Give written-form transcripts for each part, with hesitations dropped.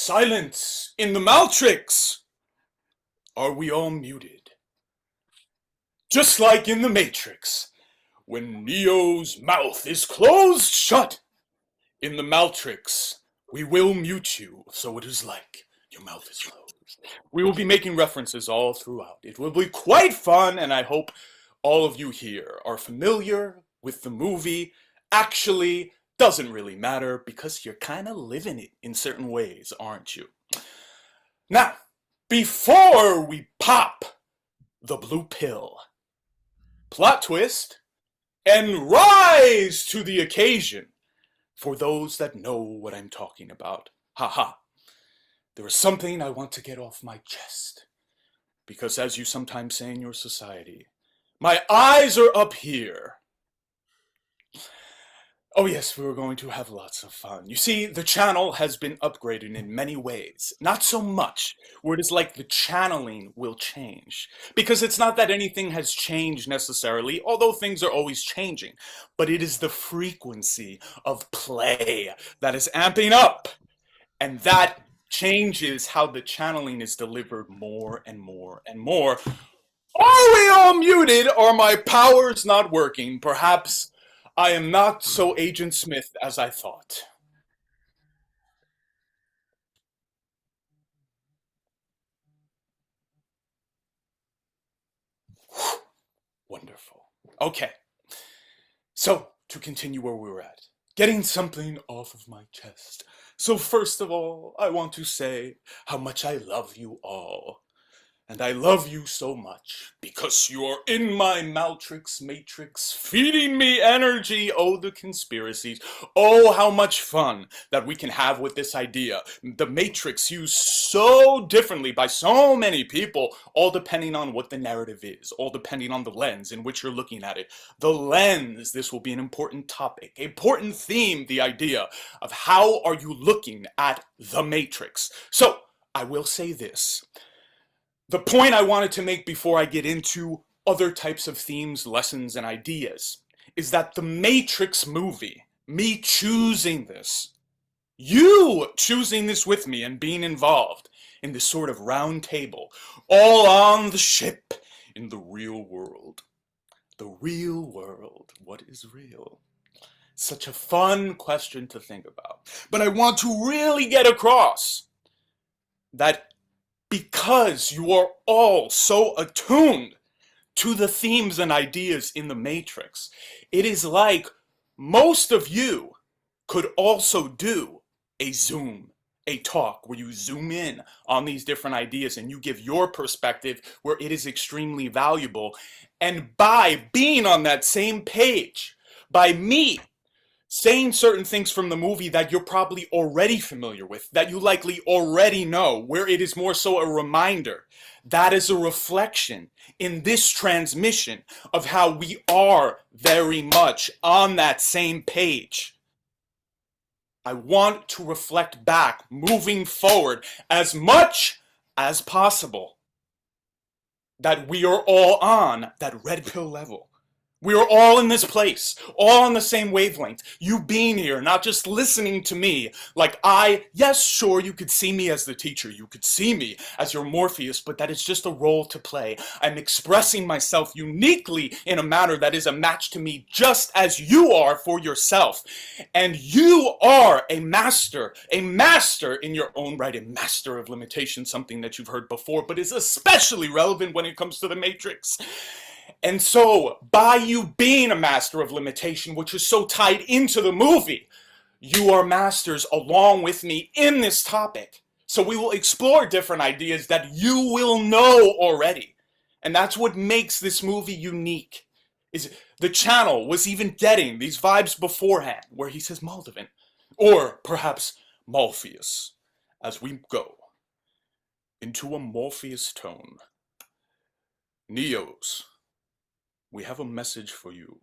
Silence in the Maltrix! Are we all muted? Just like in the Matrix, when Neo's mouth is closed shut. In the Maltrix, we will mute you, so it is like your mouth is closed. We will be making references all throughout. It will be quite fun, and I hope all of you here are familiar with the movie. Actually, doesn't really matter because you're kind of living it in certain ways, aren't you? Now, before we pop the blue pill, plot twist, and rise to the occasion, for those that know what I'm talking about, haha, there is something I want to get off my chest. Because as you sometimes say in your society, my eyes are up here. Oh yes, we were going to have lots of fun. You see, the channel has been upgraded in many ways. Not so much, where it is like the channeling will change. Because it's not that anything has changed necessarily, although things are always changing. But it is the frequency of play that is amping up. And that changes how the channeling is delivered more and more and more. Are we all muted? Are my powers not working? Perhaps I am not so Agent Smith as I thought. Wonderful. Okay. So, to continue where we were at, getting something off of my chest. So first of all, I want to say how much I love you all. And I love you so much because you are in my Maltrix matrix, feeding me energy. Oh, the conspiracies. Oh, how much fun that we can have with this idea. The Matrix used so differently by so many people, all depending on what the narrative is, all depending on the lens in which you're looking at it. The lens, this will be an important topic, important theme, the idea of how are you looking at the Matrix. So, I will say this. The point I wanted to make before I get into other types of themes, lessons, and ideas is that the Matrix movie, me choosing this, you choosing this with me and being involved in this sort of round table, all on the ship in the real world. The real world. What is real? Such a fun question to think about. But I want to really get across that because you are all so attuned to the themes and ideas in the Matrix, it is like most of you could also do a Zoom, a talk where you zoom in on these different ideas and you give your perspective where it is extremely valuable. And by being on that same page, by me saying certain things from the movie that you're probably already familiar with, that you likely already know, where it is more so a reminder, that is a reflection in this transmission of how we are very much on that same page. I want to reflect back, moving forward, as much as possible, that we are all on that red pill level. We are all in this place, all on the same wavelength. You being here, not just listening to me, like yes, sure, you could see me as the teacher, you could see me as your Morpheus, but that is just a role to play. I'm expressing myself uniquely in a manner that is a match to me, just as you are for yourself. And you are a master in your own right, a master of limitation, something that you've heard before, but is especially relevant when it comes to the Matrix. And so, by you being a master of limitation, which is so tied into the movie, you are masters along with me in this topic. So we will explore different ideas that you will know already. And that's what makes this movie unique. Is the channel was even getting these vibes beforehand, where he says Maldevin, or perhaps Morpheus, as we go into a Morpheus tone. Neos, we have a message for you.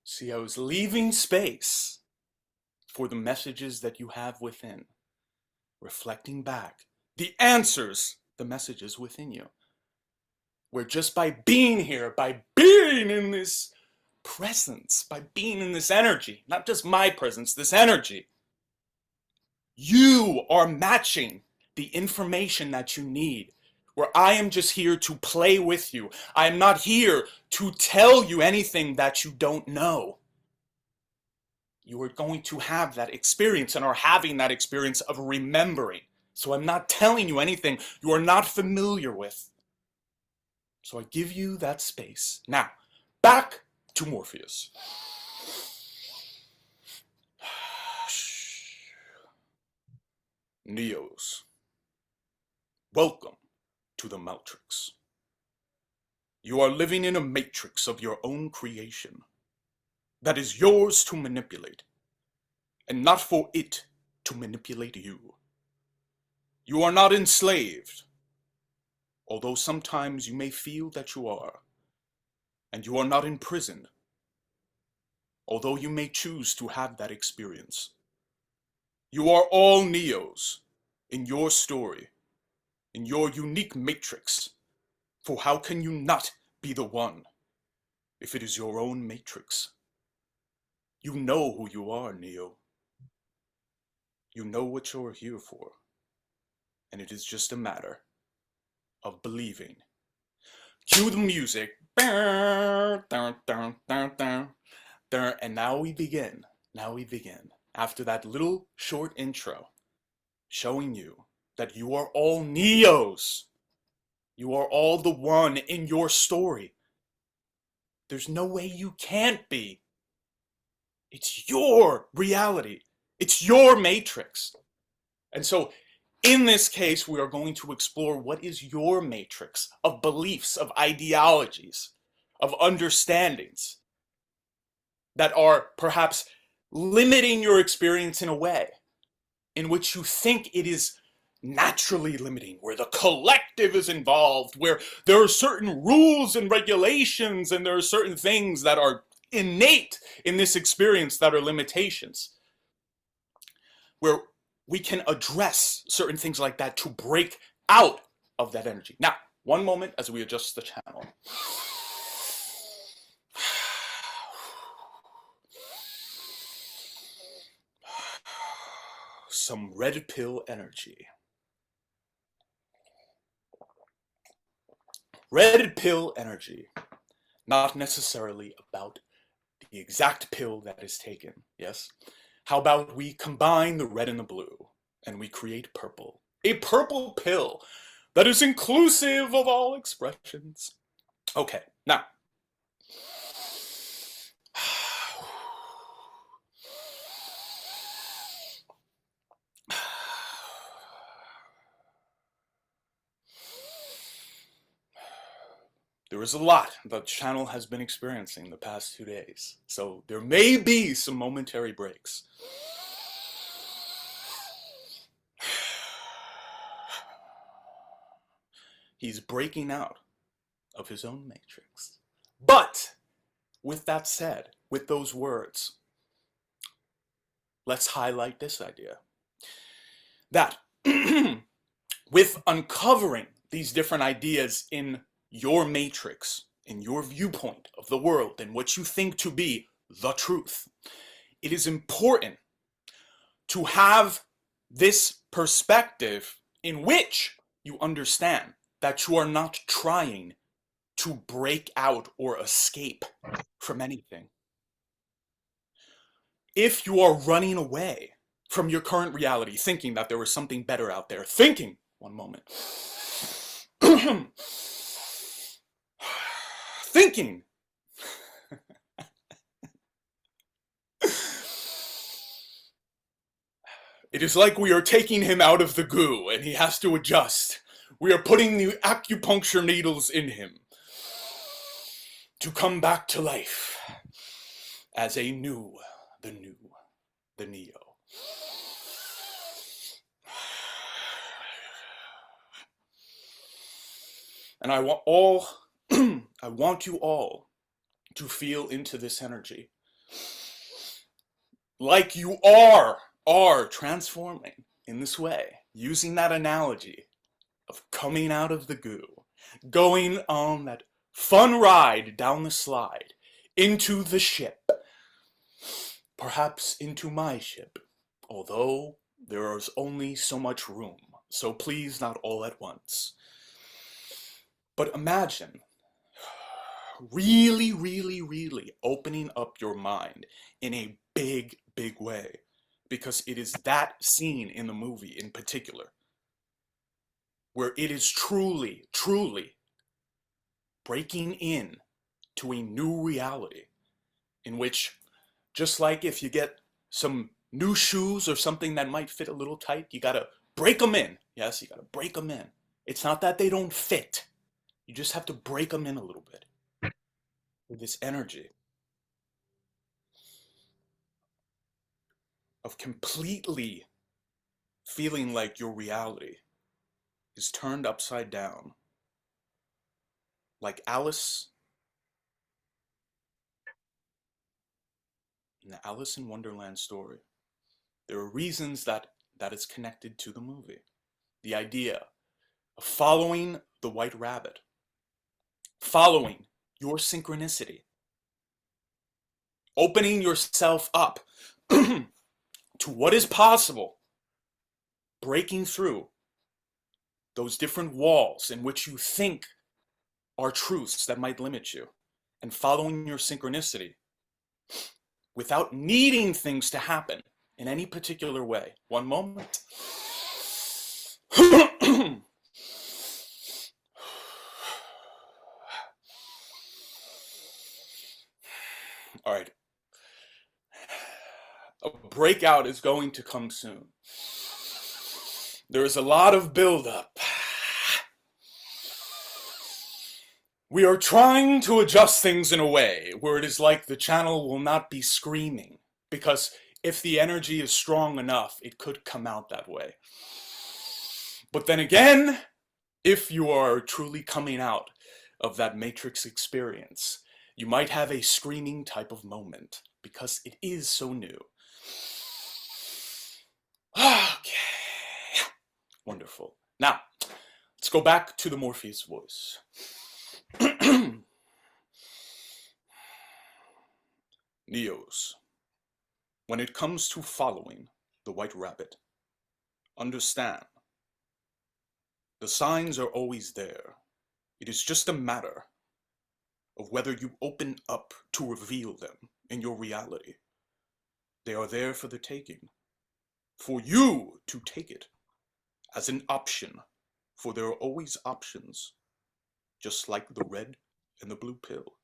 See, I was leaving space for the messages that you have within, reflecting back the answers the messages within you. Where just by being here, by being in this presence, by being in this energy, not just my presence, this energy, you are matching the information that you need. Where I am just here to play with you. I am not here to tell you anything that you don't know. You are going to have that experience and are having that experience of remembering. So I'm not telling you anything you are not familiar with. So I give you that space. Now, back to Morpheus. Neos, welcome to the MalTriXXX. You are living in a matrix of your own creation that is yours to manipulate, and not for it to manipulate you. You are not enslaved, although sometimes you may feel that you are, and you are not imprisoned, although you may choose to have that experience. You are all Neos in your story, in your unique matrix, for how can you not be the one if it is your own matrix? You know who you are, Neo. You know what you're here for, and it is just a matter of believing. Cue the music. And now we begin. After that little short intro, showing you that you are all Neos. You are all the one in your story. There's no way you can't be. It's your reality. It's your matrix. And so, in this case, we are going to explore what is your matrix of beliefs, of ideologies, of understandings that are perhaps limiting your experience in a way in which you think it is naturally limiting, where the collective is involved, where there are certain rules and regulations and there are certain things that are innate in this experience that are limitations, where we can address certain things like that to break out of that energy. Now, one moment as we adjust the channel. Some red pill energy. Red pill energy, not necessarily about the exact pill that is taken, yes? How about we combine the red and the blue, and we create purple? A purple pill that is inclusive of all expressions. Okay, now. There is a lot the channel has been experiencing the past 2 days, so there may be some momentary breaks. He's breaking out of his own matrix. But, with that said, with those words, let's highlight this idea. That, with uncovering these different ideas in your matrix, in your viewpoint of the world, and what you think to be the truth, it is important to have this perspective in which you understand that you are not trying to break out or escape from anything. If you are running away from your current reality, thinking that there is something better out there, one moment, thinking it is like we are taking him out of the goo and he has to adjust. We are putting the acupuncture needles in him to come back to life as the Neo. And I want you all to feel into this energy. Like you are transforming in this way, using that analogy of coming out of the goo, going on that fun ride down the slide, into the ship, perhaps into my ship, although there is only so much room, so please not all at once. But imagine really, really, really opening up your mind in a big, big way, because it is that scene in the movie in particular where it is truly, truly breaking in to a new reality in which, just like if you get some new shoes or something that might fit a little tight, you gotta break them in. Yes, you gotta break them in. It's not that they don't fit. You just have to break them in a little bit with this energy of completely feeling like your reality is turned upside down. Like Alice in the Alice in Wonderland story. There are reasons that is connected to the movie. The idea of following the white rabbit, following your synchronicity, opening yourself up to what is possible, breaking through those different walls in which you think are truths that might limit you, and following your synchronicity without needing things to happen in any particular way. One moment. All right. A breakout is going to come soon. There is a lot of buildup. We are trying to adjust things in a way where it is like the channel will not be screaming, because if the energy is strong enough, it could come out that way. But then again, if you are truly coming out of that Matrix experience, you might have a screaming type of moment, because it is so new. Okay. Wonderful. Now, let's go back to the Morpheus voice. Neos, when it comes to following the white rabbit, understand, the signs are always there. It is just a matter of whether you open up to reveal them in your reality. They are there for the taking, for you to take it as an option, for there are always options, just like the red and the blue pill.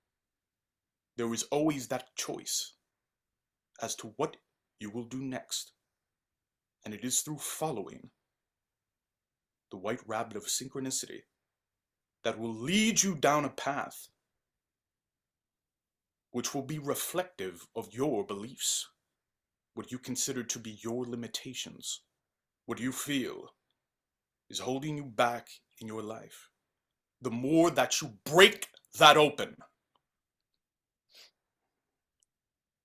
There is always that choice as to what you will do next, and it is through following the white rabbit of synchronicity that will lead you down a path which will be reflective of your beliefs, what you consider to be your limitations, what you feel is holding you back in your life. The more that you break that open,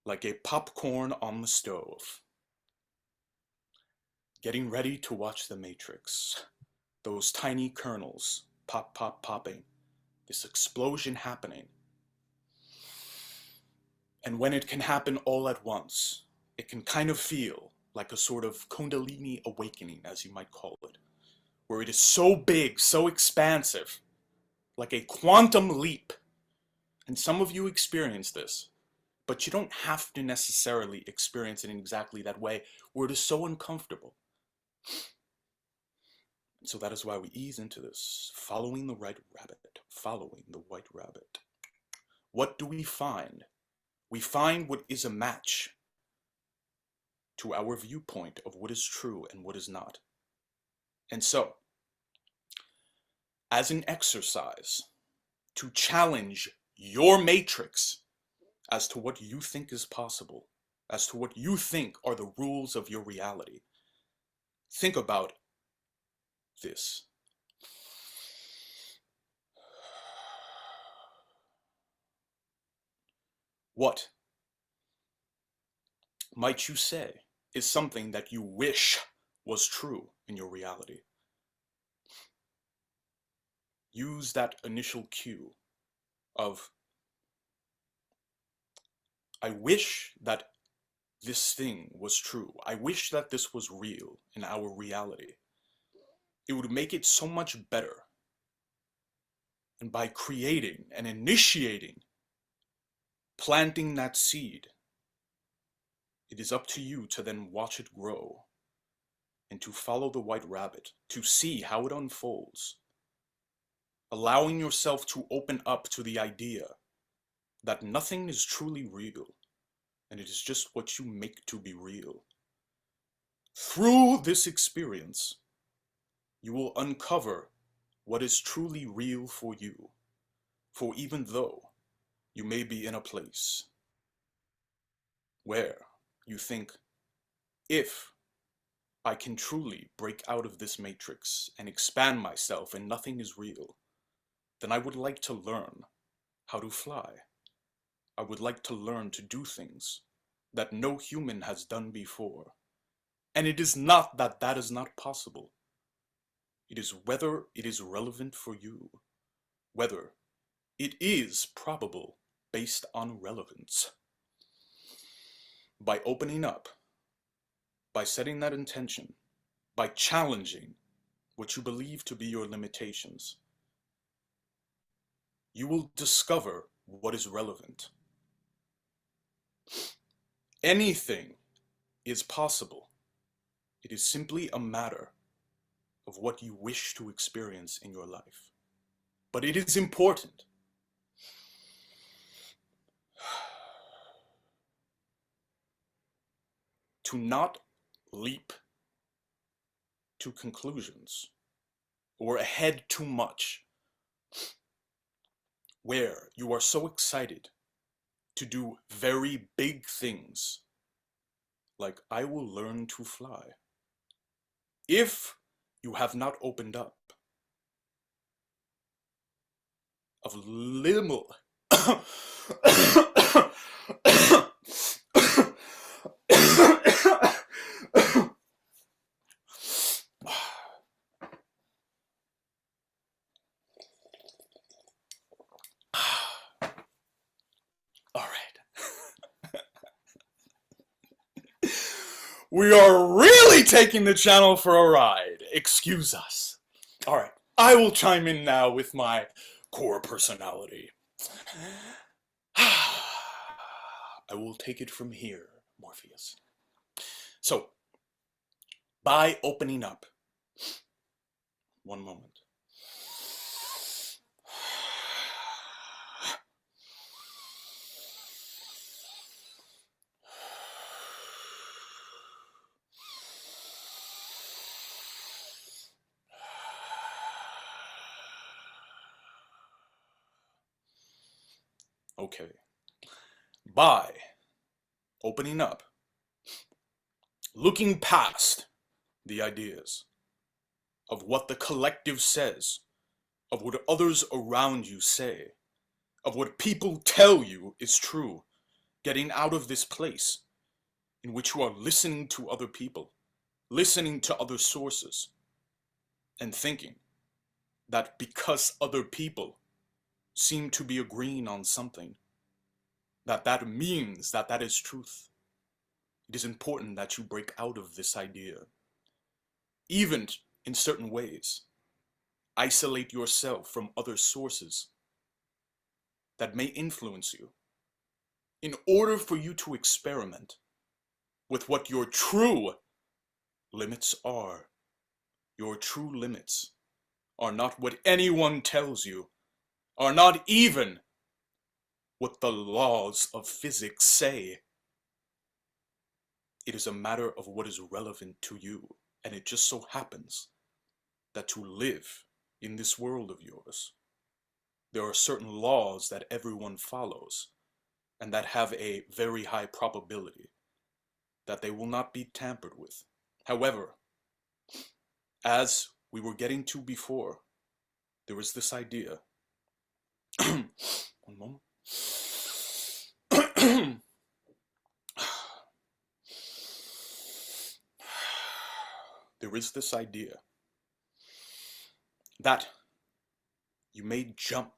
like a popcorn on the stove, getting ready to watch The Matrix, those tiny kernels pop, pop, popping, this explosion happening. And when it can happen all at once, it can kind of feel like a sort of Kundalini awakening, as you might call it, where it is so big, so expansive, like a quantum leap. And some of you experience this, but you don't have to necessarily experience it in exactly that way, where it is so uncomfortable. And so that is why we ease into this, following the white rabbit, following the white rabbit. What do we find? We find what is a match to our viewpoint of what is true and what is not. And so, as an exercise to challenge your matrix as to what you think is possible, as to what you think are the rules of your reality, think about this. What might you say is something that you wish was true in your reality? use that initial cue of, I wish that this thing was true. I wish that this was real in our reality. It would make it so much better. And by creating and initiating, planting that seed, it is up to you to then watch it grow and to follow the white rabbit, to see how it unfolds, allowing yourself to open up to the idea that nothing is truly real, and it is just what you make to be real. Through this experience, you will uncover what is truly real for you, for even though you may be in a place where you think, if I can truly break out of this matrix and expand myself and nothing is real, then I would like to learn how to fly. I would like to learn to do things that no human has done before. And it is not that that is not possible. It is whether it is relevant for you, whether it is probable based on relevance. By opening up, by setting that intention, by challenging what you believe to be your limitations, you will discover what is relevant. Anything is possible. It is simply a matter of what you wish to experience in your life. But it is important to not leap to conclusions or ahead too much, where you are so excited to do very big things, like I will learn to fly. If you have not opened up of little all right. We are really taking the channel for a ride. Excuse us. All right. I will chime in now with my core personality. I will take it from here, Morpheus. So, by opening up, one moment. Okay. By opening up, looking past the ideas of what the collective says, of what others around you say, of what people tell you is true, getting out of this place in which you are listening to other people, listening to other sources, and thinking that because other people seem to be agreeing on something, that means that that is truth. It is important that you break out of this idea. Even in certain ways, isolate yourself from other sources that may influence you in order for you to experiment with what your true limits are. Your true limits are not what anyone tells you, are not even what the laws of physics say. It is a matter of what is relevant to you, and it just so happens that to live in this world of yours, there are certain laws that everyone follows, and that have a very high probability that they will not be tampered with. However, as we were getting to before, there was this idea. One moment. There is this idea that You may jump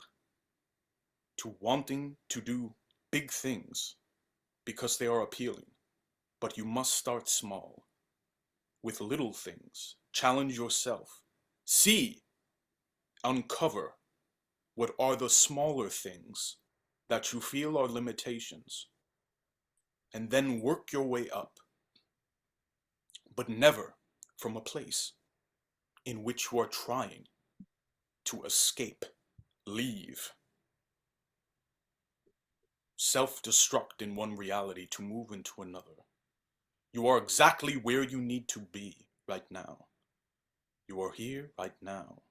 to wanting to do big things because they are appealing, but you must start small with little things. Challenge yourself. See, uncover what are the smaller things that you feel are limitations, and then work your way up, but never from a place in which you are trying to escape, leave, self-destruct in one reality to move into another. You are exactly where you need to be right now. You are here right now.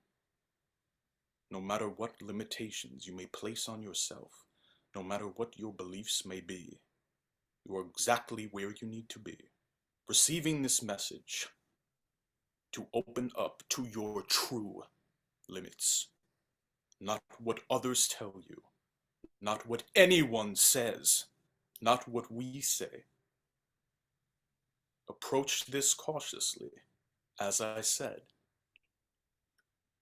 No matter what limitations you may place on yourself, no matter what your beliefs may be, you are exactly where you need to be. Receiving this message to open up to your true limits, not what others tell you, not what anyone says, not what we say. Approach this cautiously. As I said,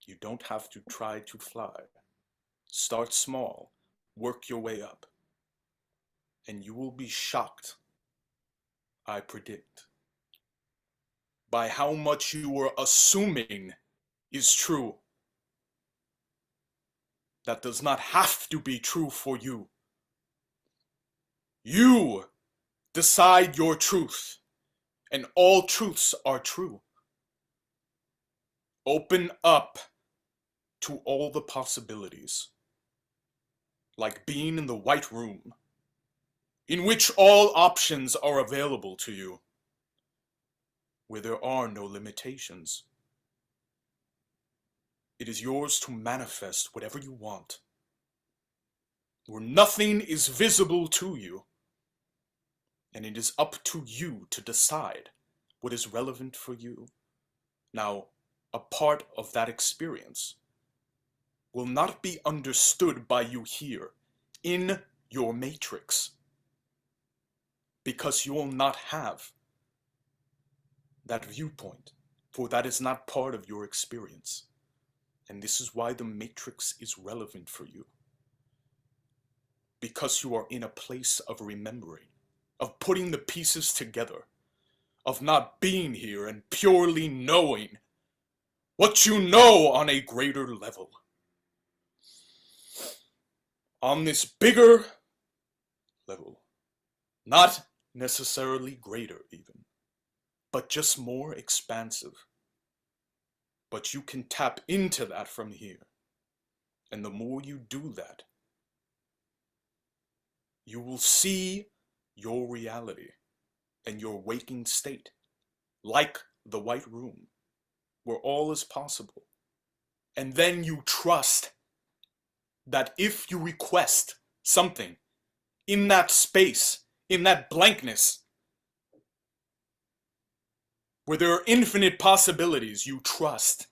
you don't have to try to fly. Start small, work your way up, and you will be shocked, I predict, by how much you are assuming is true. That does not have to be true for you. You decide your truth, and all truths are true. Open up to all the possibilities, like being in the white room, in which all options are available to you, where there are no limitations. It is yours to manifest whatever you want, where nothing is visible to you, and it is up to you to decide what is relevant for you. Now, a part of that experience will not be understood by you here in your matrix, because you will not have that viewpoint, for that is not part of your experience. And this is why the matrix is relevant for you, because you are in a place of remembering, of putting the pieces together, of not being here and purely knowing what you know on a greater level, on this bigger level, not necessarily greater even, but just more expansive. But you can tap into that from here. And the more you do that, you will see your reality and your waking state like the white room, where all is possible. And then you trust that if you request something in that space, in that blankness, where there are infinite possibilities, you trust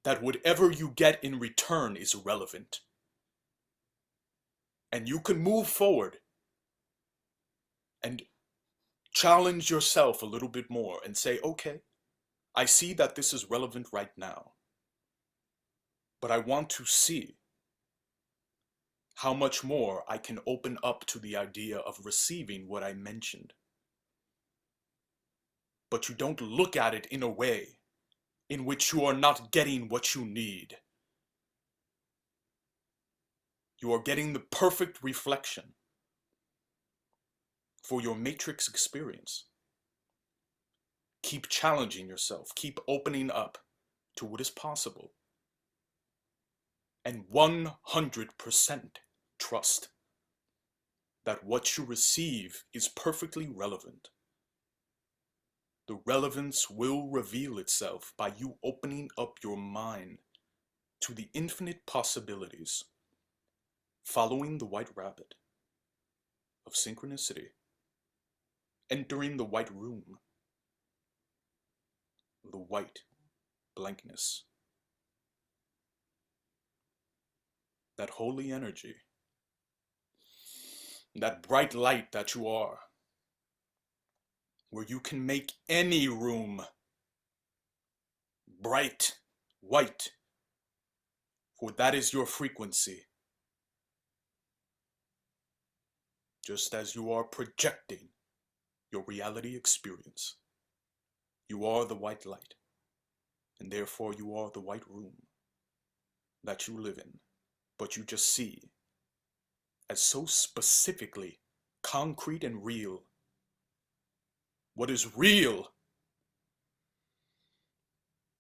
that whatever you get in return is relevant. And you can move forward and challenge yourself a little bit more and say, okay, I see that this is relevant right now, but I want to see how much more I can open up to the idea of receiving what I mentioned. But you don't look at it in a way in which you are not getting what you need. You are getting the perfect reflection for your matrix experience. Keep challenging yourself. Keep opening up to what is possible. And 100% trust that what you receive is perfectly relevant. The relevance will reveal itself by you opening up your mind to the infinite possibilities, following the white rabbit of synchronicity, entering the white room, the white blankness, that holy energy, that bright light that you are, where you can make any room bright, white, for that is your frequency. Just as you are projecting your reality experience, you are the white light, and therefore you are the white room that you live in, but you just see as so specifically concrete and real. What is real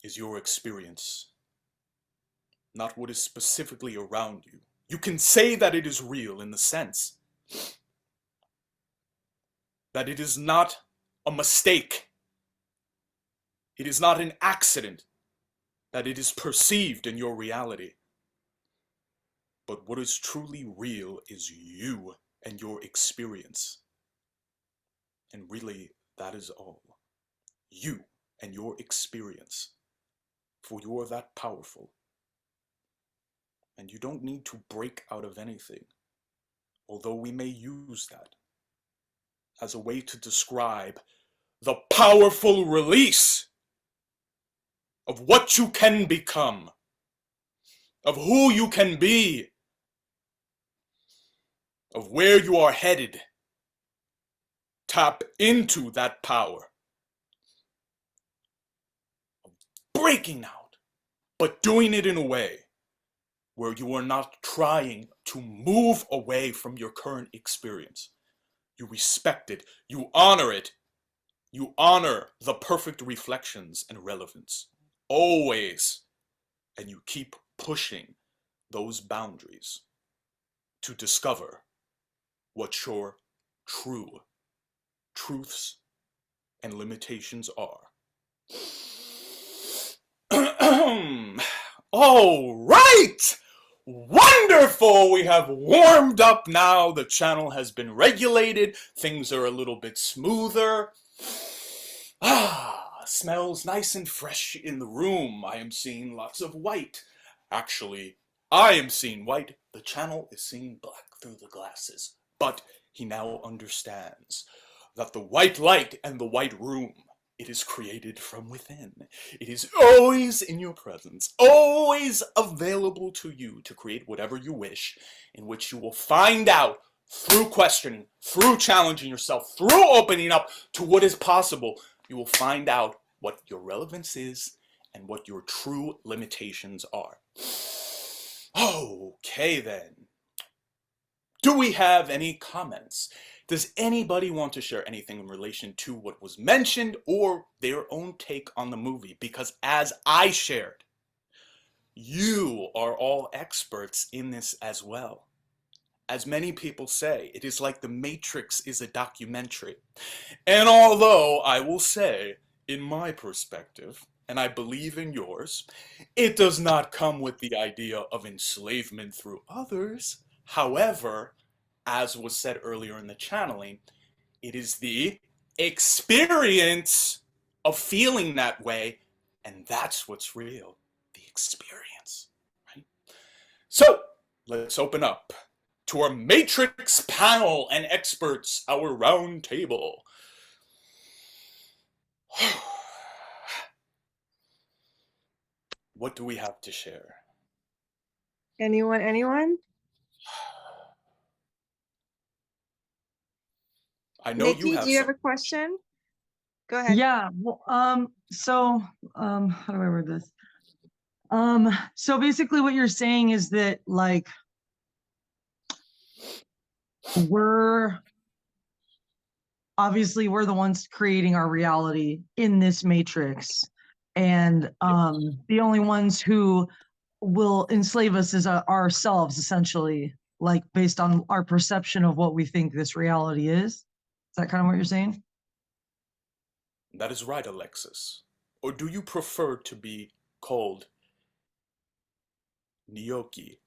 is your experience, not what is specifically around you. You can say that it is real in the sense that it is not a mistake. It is not an accident that it is perceived in your reality. But what is truly real is you and your experience. And really, that is all. You and your experience. For you are that powerful. And you don't need to break out of anything, although we may use that as a way to describe the powerful release of what you can become, of who you can be, of where you are headed. Tap into that power of breaking out, but doing it in a way where you are not trying to move away from your current experience. You respect it, you honor it, you honor the perfect reflections and relevance, always, and you keep pushing those boundaries to discover what your true truths and limitations are. All right! Wonderful! We have warmed up now. The channel has been regulated. Things are a little bit smoother. Smells nice and fresh in the room. I am seeing lots of white. Actually, I am seeing white. The channel is seeing black through the glasses. But he now understands that the white light and the white room, it is created from within. It is always in your presence, always available to you to create whatever you wish, in which you will find out through questioning, through challenging yourself, through opening up to what is possible. You will find out what your relevance is and what your true limitations are. Okay then. Do we have any comments? Does anybody want to share anything in relation to what was mentioned or their own take on the movie? Because as I shared, you are all experts in this as well. As many people say, it is like The Matrix is a documentary. And although I will say, in my perspective, and I believe in yours, it does not come with the idea of enslavement through others. However, as was said earlier in the channeling, it is the experience of feeling that way, and that's what's real, the experience, right? So, let's open up to our Matrix panel and experts, our round table. What do we have to share? Anyone? I know Nikki, you have do you have some. a question? Go ahead. Yeah. Well, so how do I word this? So basically what you're saying is that like we're the ones creating our reality in this matrix. And the only ones who will enslave us is ourselves, essentially, like based on our perception of what we think this reality is. Is that kind of what you're saying? That is right, Alexis. Or do you prefer to be called Nyoki?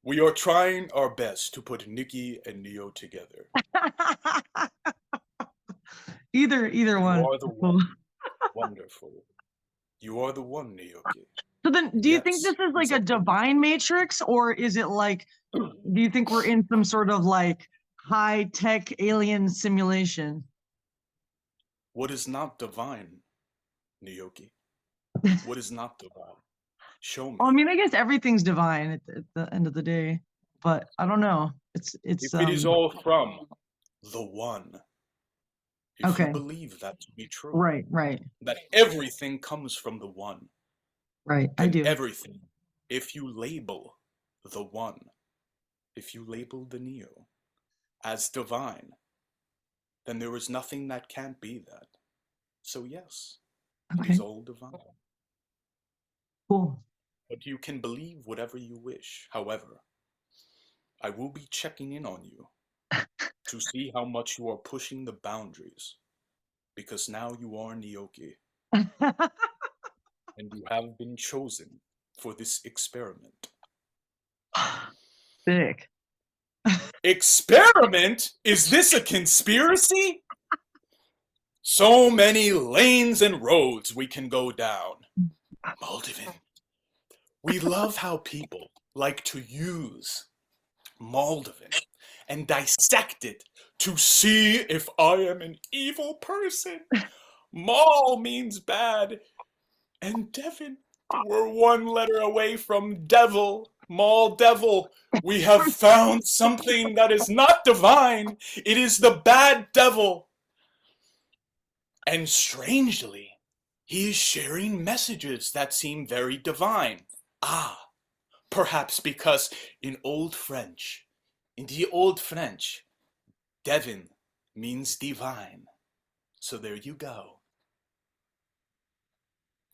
We are trying our best to put Nikki and Neo together. Either one. You are the one. Wonderful. You are the one, Nyoki. So then, do you think Yes, this is like please a divine matrix, or is it like, do you think we're in some sort of like high-tech alien simulation? What is not divine, Nyoki? What is not divine? Show me. Well, I mean, I guess everything's divine at the end of the day, but I don't know. It's If it is all from the one, if you okay. believe that to be true, Right, that everything comes from the one, right. I then do. everything, if you label the one, if you label the Neo as divine, then there is nothing that can't be that. So yes, it is Okay, all divine. cool. But you can believe whatever you wish. However, I will be checking in on you to see how much you are pushing the boundaries, because now you are Nyoki, and you have been chosen for this experiment. Sick. Experiment? Is this a conspiracy? So many lanes and roads we can go down. Maldevin, we love how people like to use Maldevin and dissect it to see if I am an evil person. Mal means bad, and Devin, we're one letter away from devil. Maldevil, we have found something that is not divine. It is the bad devil. And strangely, he is sharing messages that seem very divine. Ah, perhaps because in the old French, Devin means divine. So there you go.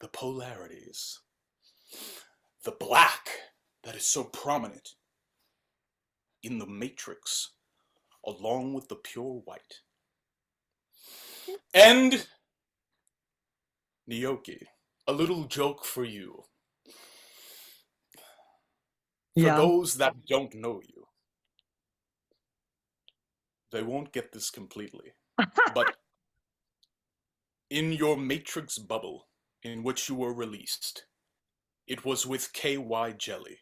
The polarities. The black that is so prominent in the matrix, along with the pure white. And, Nyoki, a little joke for you. For Yeah. those that don't know you, they won't get this completely. But in your matrix bubble in which you were released, it was with KY jelly.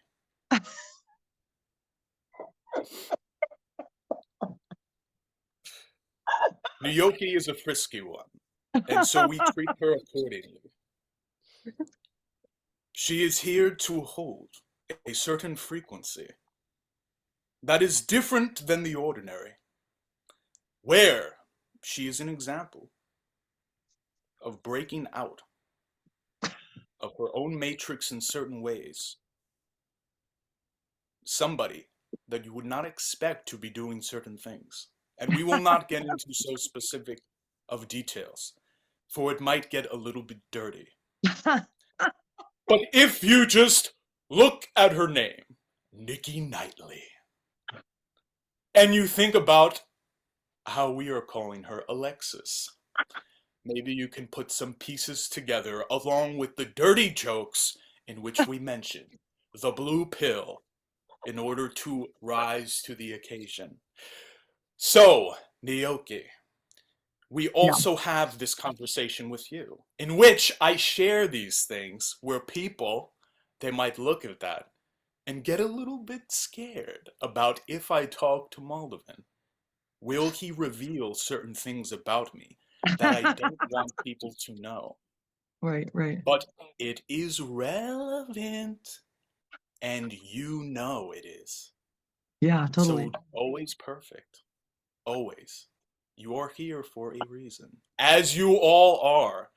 Nyoki is a frisky one, and so we treat her accordingly. She is here to hold a certain frequency that is different than the ordinary, where she is an example of breaking out of her own matrix in certain ways. Somebody that you would not expect to be doing certain things. And we will not get into so specific of details, for it might get a little bit dirty. But if you just look at her name, Nikki Knightley, and you think about how we are calling her Alexis, maybe you can put some pieces together along with the dirty jokes in which we mention the blue pill in order to rise to the occasion. So, Nyoki, we also have this conversation with you, in which I share these things where people, they might look at that and get a little bit scared about if I talk to Maldevin. Will he reveal certain things about me that I don't want people to know? Right. But it is relevant, and you know it is. Yeah, totally. So always perfect. Always. You are here for a reason, as you all are.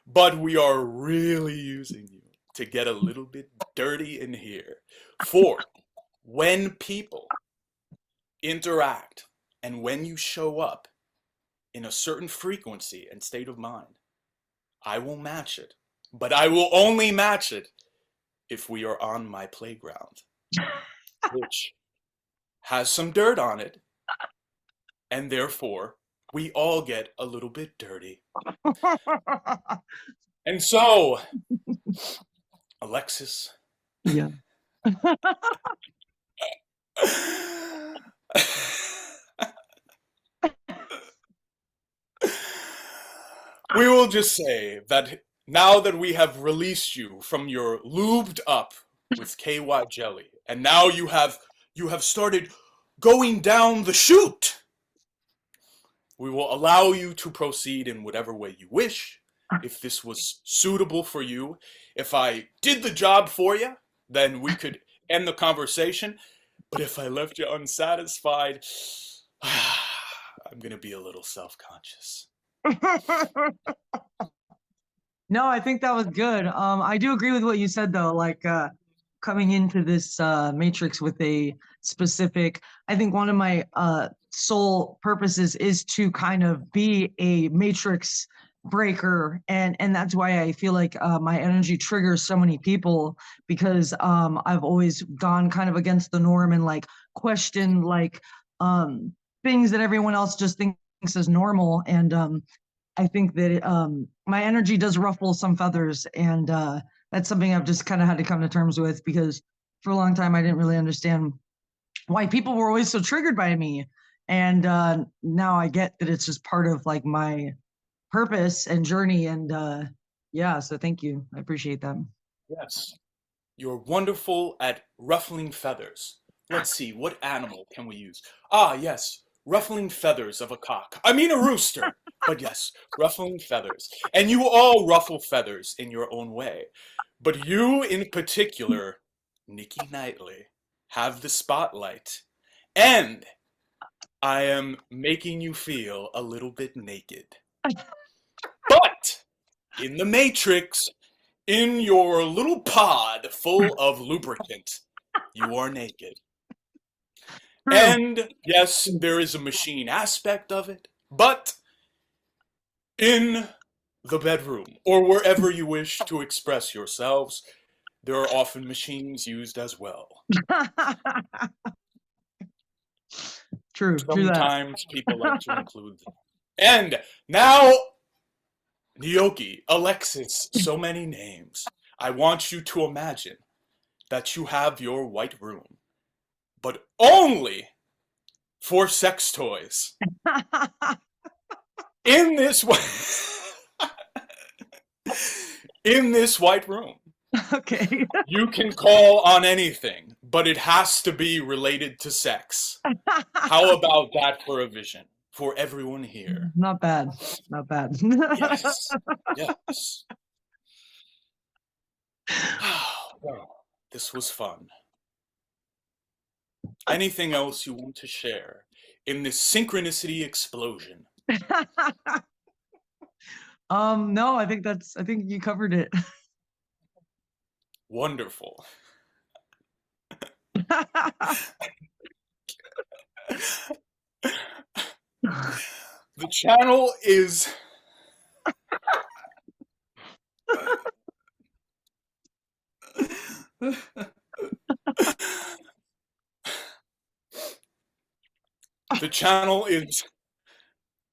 But we are really using you to get a little bit dirty in here. For when people interact and when you show up in a certain frequency and state of mind, I will match it. But I will only match it if we are on my playground, which has some dirt on it, and therefore we all get a little bit dirty. And so, Alexis, Yeah. we will just say that now that we have released you from your lubed up with KY jelly, and now you have started going down the chute, we will allow you to proceed in whatever way you wish, if this was suitable for you. If I did the job for you, then we could end the conversation. But if I left you unsatisfied, I'm gonna be a little self-conscious. No, I think that was good. I do agree with what you said though, like coming into this matrix with a specific, I think one of my sole purposes is to kind of be a matrix breaker, and that's why I feel like my energy triggers so many people, because I've always gone kind of against the norm and like questioned like things that everyone else just thinks is normal. And I think that my energy does ruffle some feathers, and that's something I've just kind of had to come to terms with, because for a long time I didn't really understand why people were always so triggered by me. And now I get that it's just part of like my purpose and journey. And yeah, so thank you. I appreciate that. Yes. You're wonderful at ruffling feathers. Let's see, what animal can we use? Ah, yes, ruffling feathers of a cock. I mean a rooster. But yes, ruffling feathers. And you all ruffle feathers in your own way. But you in particular, Nikki Knightley, have the spotlight. And I am making you feel a little bit naked. But in the Matrix, in your little pod full of lubricant, you are naked. True. And yes, there is a machine aspect of it, but in the bedroom, or wherever you wish to express yourselves, there are often machines used as well. True that. Sometimes people like to include them. And now, Nyoki, Alexis, so many names. I want you to imagine that you have your white room, but only for sex toys. In this in this white room. Okay. You can call on anything, but it has to be related to sex. How about that for a vision for everyone here? Not bad. Not bad. Yes. Yes. Well, this was fun. Anything else you want to share in this synchronicity explosion? No, I think you covered it. Wonderful. The channel is the channel is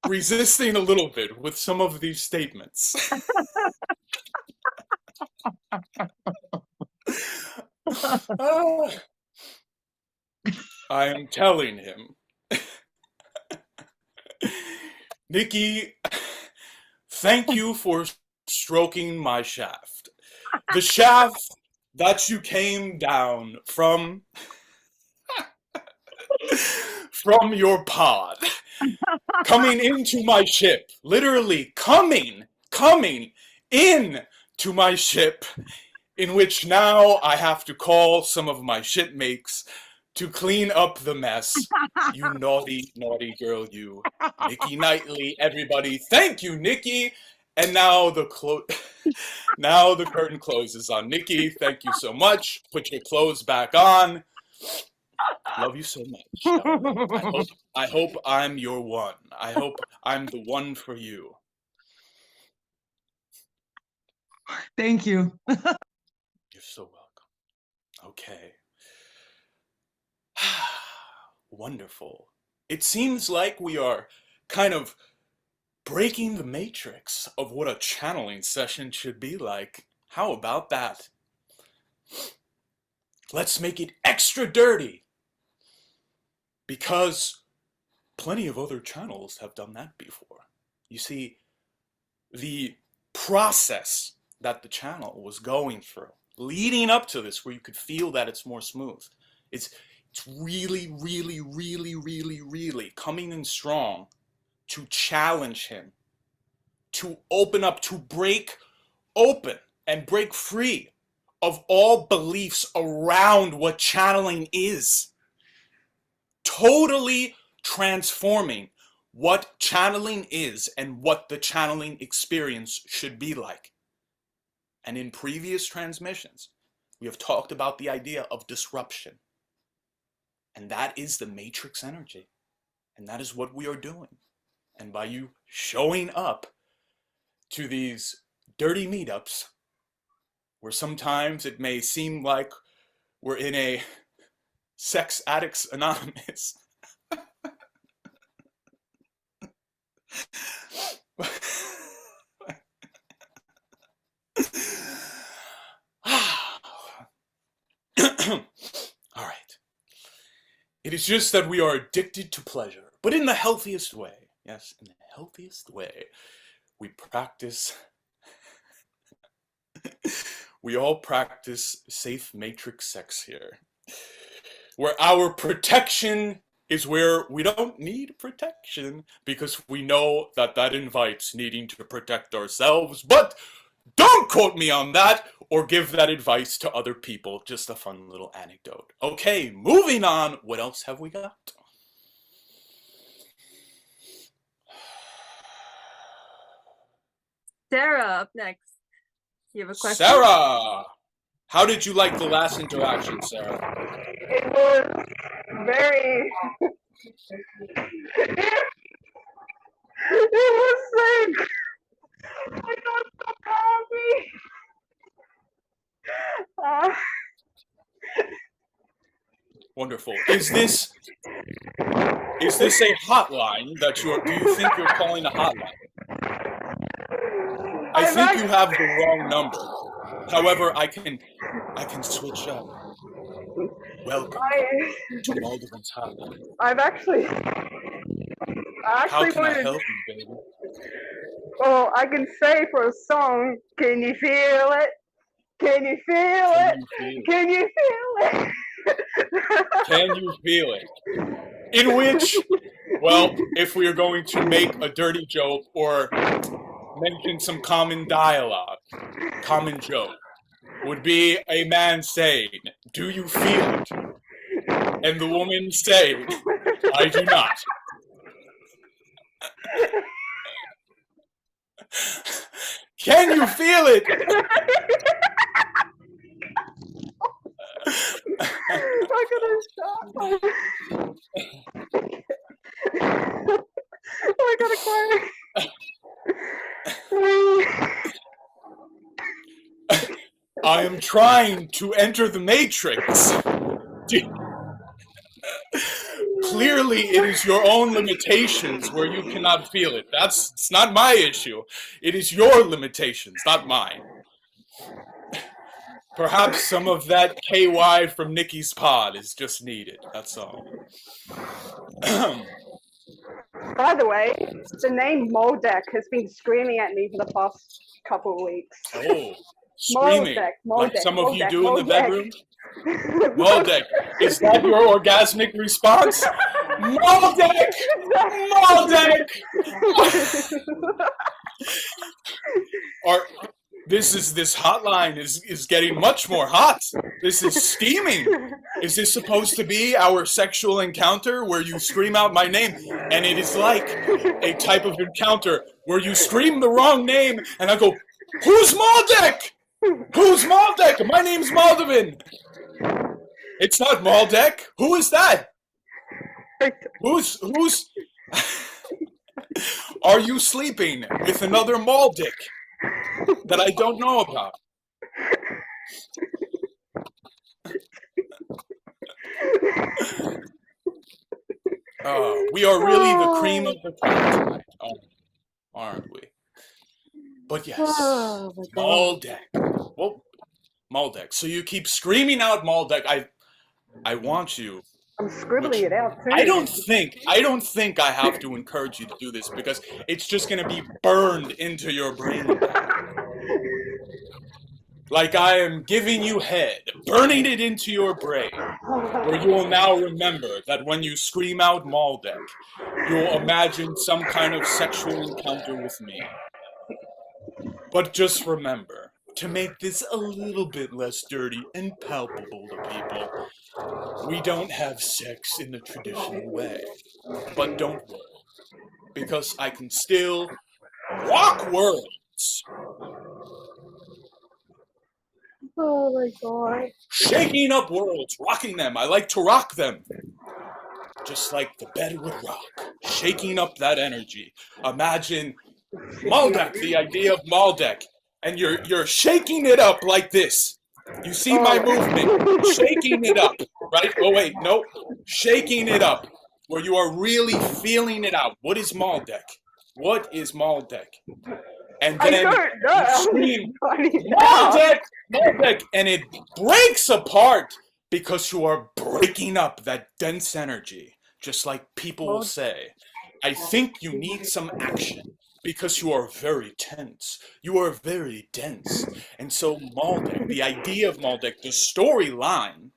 resisting a little bit with some of these statements. I am telling him, Nikki, thank you for stroking my shaft. The shaft that you came down from your pod, coming into my ship, literally coming in to my ship, in which now I have to call some of my shipmates to clean up the mess. You naughty, naughty girl, you. Nikki Knightley, everybody. Thank you, Nikki. And now the curtain closes on Nikki. Thank you so much. Put your clothes back on. Love you so much, darling. I hope I'm your one. I hope I'm the one for you. Thank you. You're so welcome. Okay. Wonderful. It seems like we are kind of breaking the matrix of what a channeling session should be like. How about that? Let's make it extra dirty, because plenty of other channels have done that before. You see, the process that the channel was going through leading up to this, where you could feel that it's more smooth, it's really, really, really, really, really coming in strong to challenge him to open up, to break open and break free of all beliefs around what channeling is. Totally transforming what channeling is and what the channeling experience should be like. And in previous transmissions, we have talked about the idea of disruption. And that is the matrix energy. And that is what we are doing. And by you showing up to these dirty meetups, where sometimes it may seem like we're in a Sex Addicts Anonymous. All right. It is just that we are addicted to pleasure, but in the healthiest way. Yes, in the healthiest way. We practice. We all practice safe matrix sex here, where our protection is where we don't need protection, because we know that that invites needing to protect ourselves. But don't quote me on that or give that advice to other people. Just a fun little anecdote. Okay, moving on. What else have we got? Sarah up next. You have a question? Sarah! How did you like the last interaction, Sarah? It was very. It was sick. I got so happy. Wonderful. Is this a hotline that do you think you're calling a hotline? I think you have the wrong number. However, I can switch up. Welcome to Maldevin's hotline. I actually How can I wanted. help you, baby? Well, I can say for a song, can you feel it? Can you feel it? Can you feel it? Can you feel it? In which, well, if we are going to make a dirty joke or mention some common dialogue, common joke, would be a man saying, "Do you feel it?" And the woman saying, "I do not." Can you feel it? I'm gonna stop. I gotta cry. I am trying to enter the matrix. Clearly, it is your own limitations where you cannot feel it. It's not my issue. It is your limitations, not mine. Perhaps some of that KY from Nikki's pod is just needed. That's all. By the way, the name Moldek has been screaming at me for the past couple of weeks. Oh, screaming. Like some of you do in the bedroom? Moldek, is that your orgasmic response? Moldek! Moldek! This hotline is getting much more hot. This is steaming. Is this supposed to be our sexual encounter where you scream out my name? And it is like a type of encounter where you scream the wrong name and I go, "Who's Maldek? Who's Maldek? My name's Maldevin." It's not Maldek. Who is that? Who's Are you sleeping with another Maldek that I don't know about? We are really the cream of the crop tonight, aren't we? But yes, Maldek. Well, Maldek. So you keep screaming out Maldek. I want you. I'm scribbling it out too. I don't think I have to encourage you to do this because it's just going to be burned into your brain. Like I am giving you head, burning it into your brain, where you will now remember that when you scream out Maldek, you will imagine some kind of sexual encounter with me. But just remember, to make this a little bit less dirty and palpable to people, we don't have sex in the traditional way. But don't worry, because I can still rock worlds, Oh my god. shaking up worlds, rocking them. I like to rock them. Just like the bed would rock, shaking up that energy. Imagine Maldek, the idea of Maldek, and you're shaking it up like this. You see my movement, shaking it up, right? Oh wait, no, shaking it up, where you are really feeling it out. What is Maldek? What is Maldek? And I then don't know. you scream, Maldek, Maldek, and it breaks apart because you are breaking up that dense energy. Just like people will say, I think you need some action because you are very tense. You are very dense. And so Maldek, the idea of Maldek, the storyline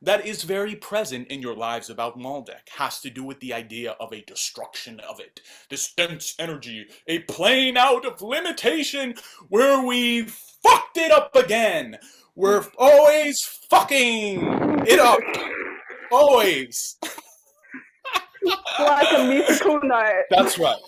that is very present in your lives about Maldek has to do with the idea of a destruction of it. This dense energy, a playing out of limitation where we fucked it up again. We're always fucking it up. Always. Like a musical note. That's right.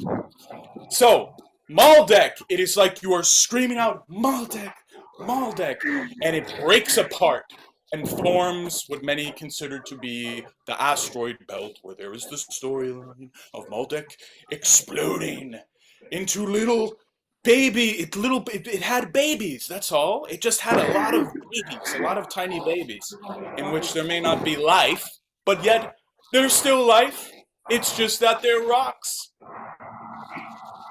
So, Maldek, it is like you are screaming out, Maldek, Maldek, and it breaks apart and forms what many consider to be the asteroid belt, where there is the storyline of Maldek exploding into little baby, it had babies, that's all. It just had a lot of babies, a lot of tiny babies, in which there may not be life, but yet there's still life. It's just that they're rocks.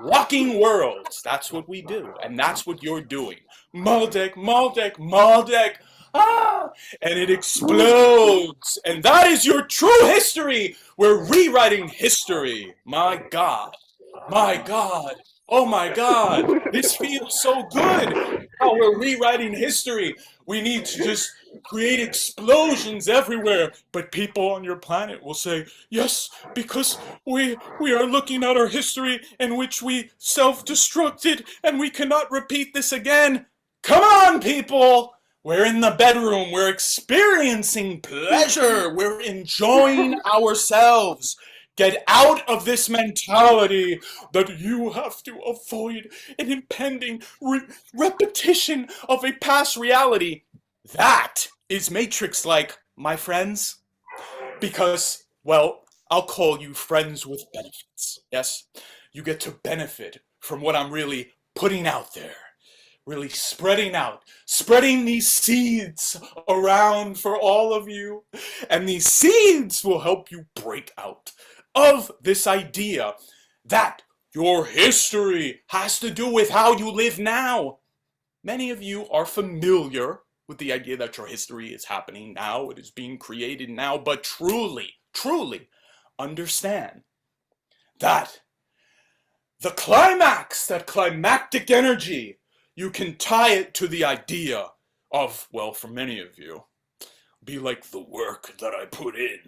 Rocking worlds, that's what we do, and that's what you're doing. Maldek, Maldek, Maldek, ah! And it explodes, and that is your true history! We're rewriting history! My God, my God, oh my God, this feels so good! How we're rewriting history! We need to just create explosions everywhere, but people on your planet will say, yes, because we are looking at our history in which we self-destructed and we cannot repeat this again. Come on, people! We're in the bedroom. We're experiencing pleasure. We're enjoying ourselves. Get out of this mentality that you have to avoid an impending repetition of a past reality. That is Matrix-like, my friends. Because, well, I'll call you friends with benefits. Yes? You get to benefit from what I'm really putting out there. Really spreading out. Spreading these seeds around for all of you. And these seeds will help you break out of this idea that your history has to do with how you live now. Many of you are familiar with the idea that your history is happening now, it is being created now, but truly, truly understand that the climax, that climactic energy, you can tie it to the idea of, well, for many of you, be like the work that I put in.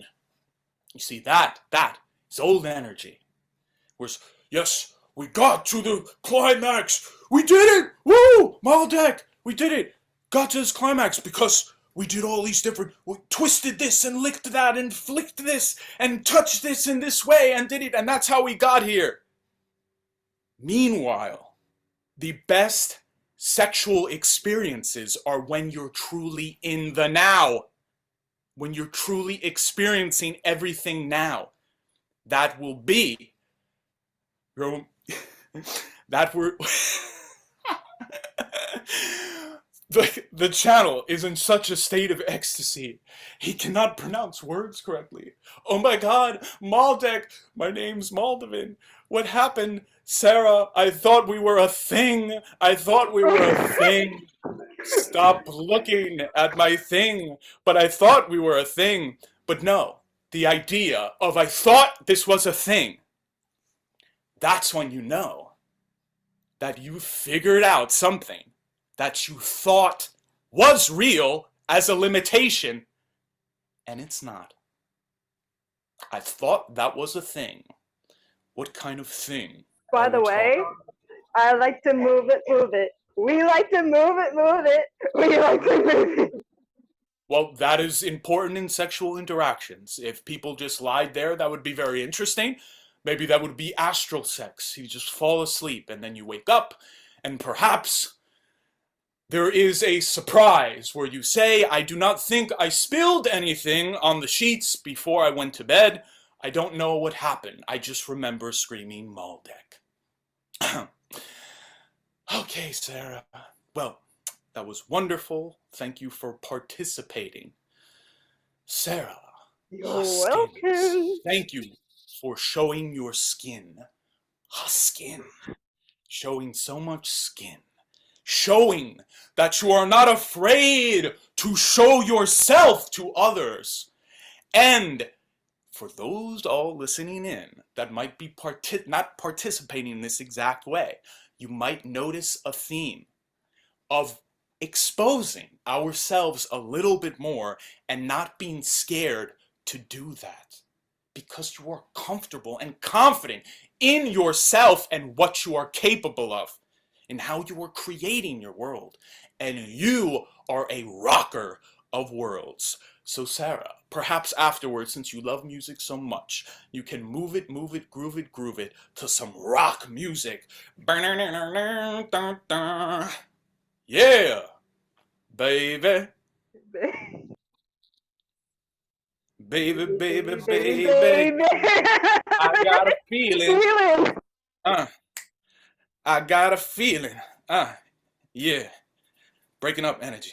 You see, that is old energy. Whereas, yes, we got to the climax. We did it! Woo! Maldek! We did it! Got to this climax because we did all these different, we twisted this and licked that and flicked this and touched this in this way and did it, and that's how we got here. Meanwhile, the best sexual experiences are when you're truly in the now. When you're truly experiencing everything now. That will be that we're the channel is in such a state of ecstasy. He cannot pronounce words correctly. Oh my God, Maldek, my name's Maldevin. What happened? Sarah, I thought we were a thing. I thought we were a thing. Stop looking at my thing. But I thought we were a thing. But no, the idea of I thought this was a thing. That's when you know that you figured out something that you thought was real as a limitation, and it's not. I thought that was a thing. What kind of thing? By the way, I like to move it, move it. We like to move it, move it. We like to move it. Well, that is important in sexual interactions. If people just lied there, that would be very interesting. Maybe that would be astral sex. You just fall asleep and then you wake up, and perhaps there is a surprise where you say, I do not think I spilled anything on the sheets before I went to bed. I don't know what happened. I just remember screaming Maldek. Okay, Sarah. Well, that was wonderful. Thank you for participating. Sarah You're Hoskins, welcome. thank you for showing your skin. Huskin. Showing so much skin. Showing that you are not afraid to show yourself to others. And for those all listening in that might be not participating in this exact way, you might notice a theme of exposing ourselves a little bit more and not being scared to do that because you are comfortable and confident in yourself and what you are capable of and how you are creating your world. And you are a rocker of worlds. So Sarah, perhaps afterwards, since you love music so much, you can move it, groove it to some rock music. Yeah, baby. Baby, baby, baby. I got a feeling. I got a feeling. Yeah. Breaking up energy.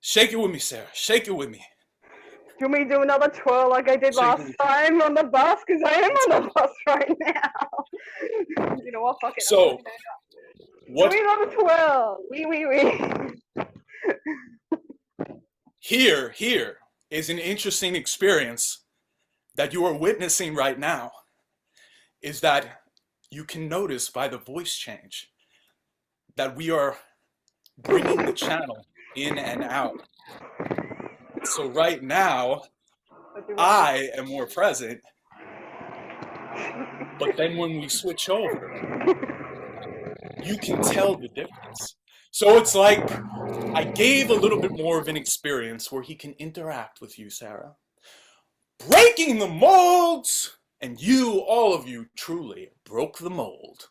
Shake it with me, Sarah. Shake it with me. Do me do another twirl like I did last time on the bus? Because I am on the bus right now. You know what? Fuck it. So, what? Do another twirl. Wee. Here is an interesting experience that you are witnessing right now. Is that you can notice by the voice change that we are bringing the channel in and out. So right now, I am more present, but then when we switch over, you can tell the difference. So it's like I gave a little bit more of an experience where he can interact with you, Sarah. Breaking the molds! And you, all of you, truly broke the mold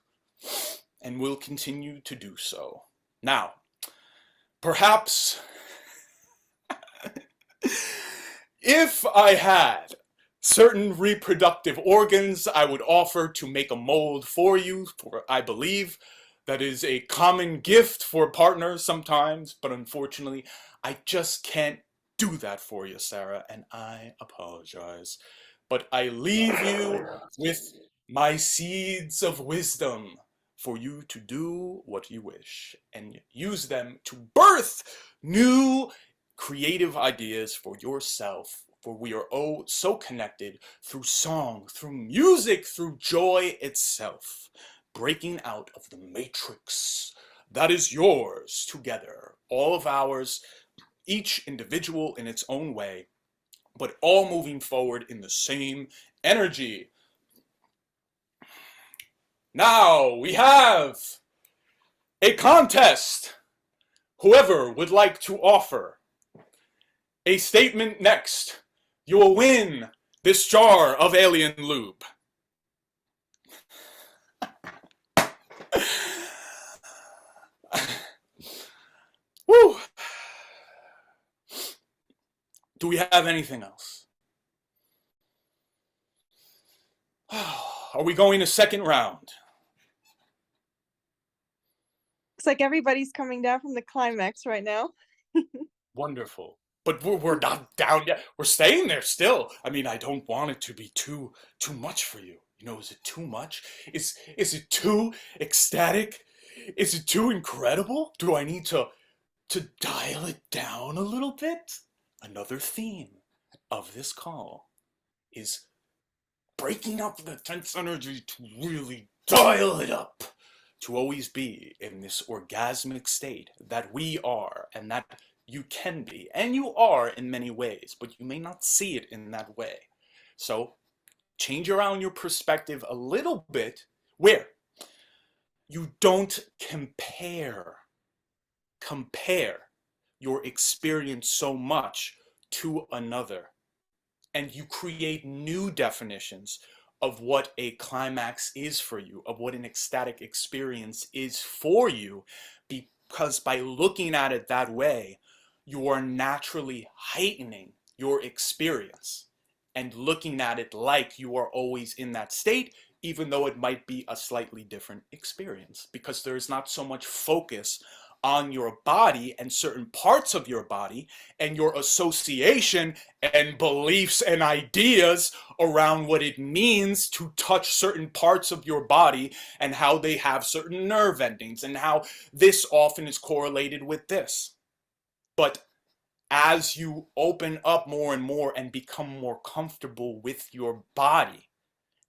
and will continue to do so. Now, perhaps if I had certain reproductive organs, I would offer to make a mold for you, for I believe that is a common gift for partners sometimes, but unfortunately, I just can't do that for you, Sarah, and I apologize. But I leave you with my seeds of wisdom for you to do what you wish and use them to birth new creative ideas for yourself, for we are oh so connected through song, through music, through joy itself, breaking out of the matrix that is yours together, all of ours, each individual in its own way, but all moving forward in the same energy. Now we have a contest. Whoever would like to offer a statement next, you will win this jar of alien lube. Woo! Do we have anything else? Are we going to second round? Looks like everybody's coming down from the climax right now. Wonderful. But we're not down yet. We're staying there still. I mean, I don't want it to be too much for you. You know, is it too much? Is it too ecstatic? Is it too incredible? Do I need to dial it down a little bit? Another theme of this call is breaking up the tense energy to really dial it up, to always be in this orgasmic state that we are and that you can be, and you are in many ways, but you may not see it in that way. So change around your perspective a little bit, where you don't compare your experience so much to another, and you create new definitions of what a climax is for you, of what an ecstatic experience is for you, because by looking at it that way, you are naturally heightening your experience and looking at it like you are always in that state, even though it might be a slightly different experience, because there is not so much focus on your body and certain parts of your body and your association and beliefs and ideas around what it means to touch certain parts of your body and how they have certain nerve endings and how this often is correlated with this. But as you open up more and more and become more comfortable with your body,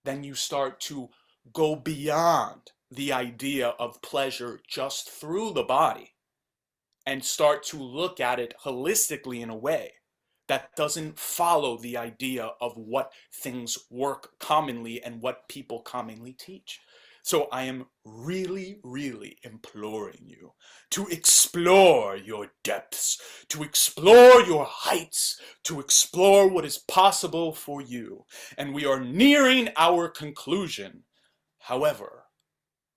then you start to go beyond the idea of pleasure just through the body and start to look at it holistically in a way that doesn't follow the idea of what things work commonly and what people commonly teach. So I am really, really imploring you to explore your depths, to explore your heights, to explore what is possible for you. And we are nearing our conclusion. However,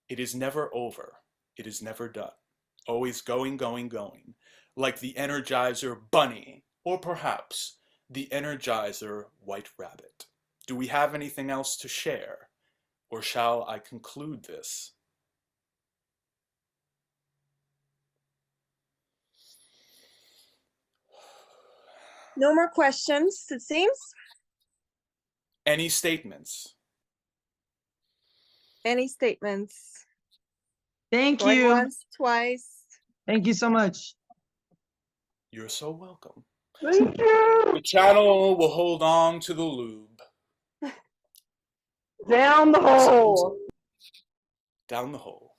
it is never over. It is never done. Always going, going, going. Like the Energizer Bunny, or perhaps the Energizer White Rabbit. Do we have anything else to share? Or shall I conclude this? No more questions, it seems. Any statements? Any statements? Thank Going you. once, twice. Thank you so much. You're so welcome. Thank you. The channel will hold on to the lube. Down the hole. Down the hole.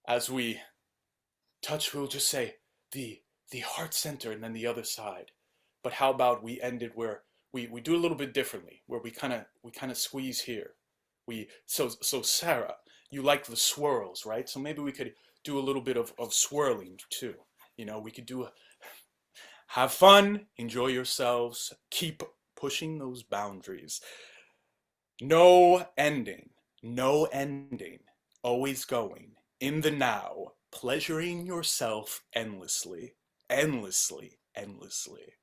As we touch, we'll just say the heart center and then the other side. But how about we end it where we do a little bit differently, where we kind of squeeze here. So Sarah, you like the swirls, right? So maybe we could do a little bit of swirling too. You know, we could have fun, enjoy yourselves, keep pushing those boundaries. No ending, always going, in the now, pleasuring yourself endlessly, endlessly, endlessly.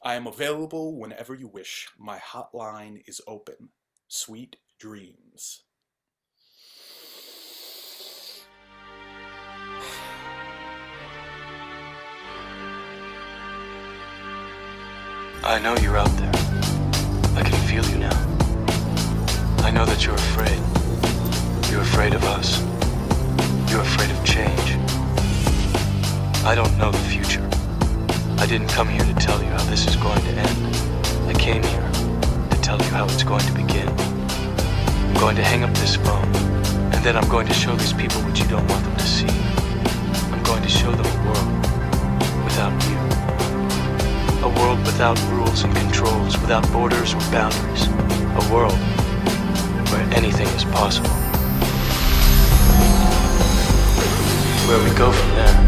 I am available whenever you wish. My hotline is open. Sweet dreams. I know you're out there. I can feel you now. I know that you're afraid. You're afraid of us. You're afraid of change. I don't know the future. I didn't come here to tell you how this is going to end. I came here to tell you how it's going to begin. I'm going to hang up this phone, and then I'm going to show these people what you don't want them to see. I'm going to show them a world without you. A world without rules and controls, without borders or boundaries. A world where anything is possible. Where we go from there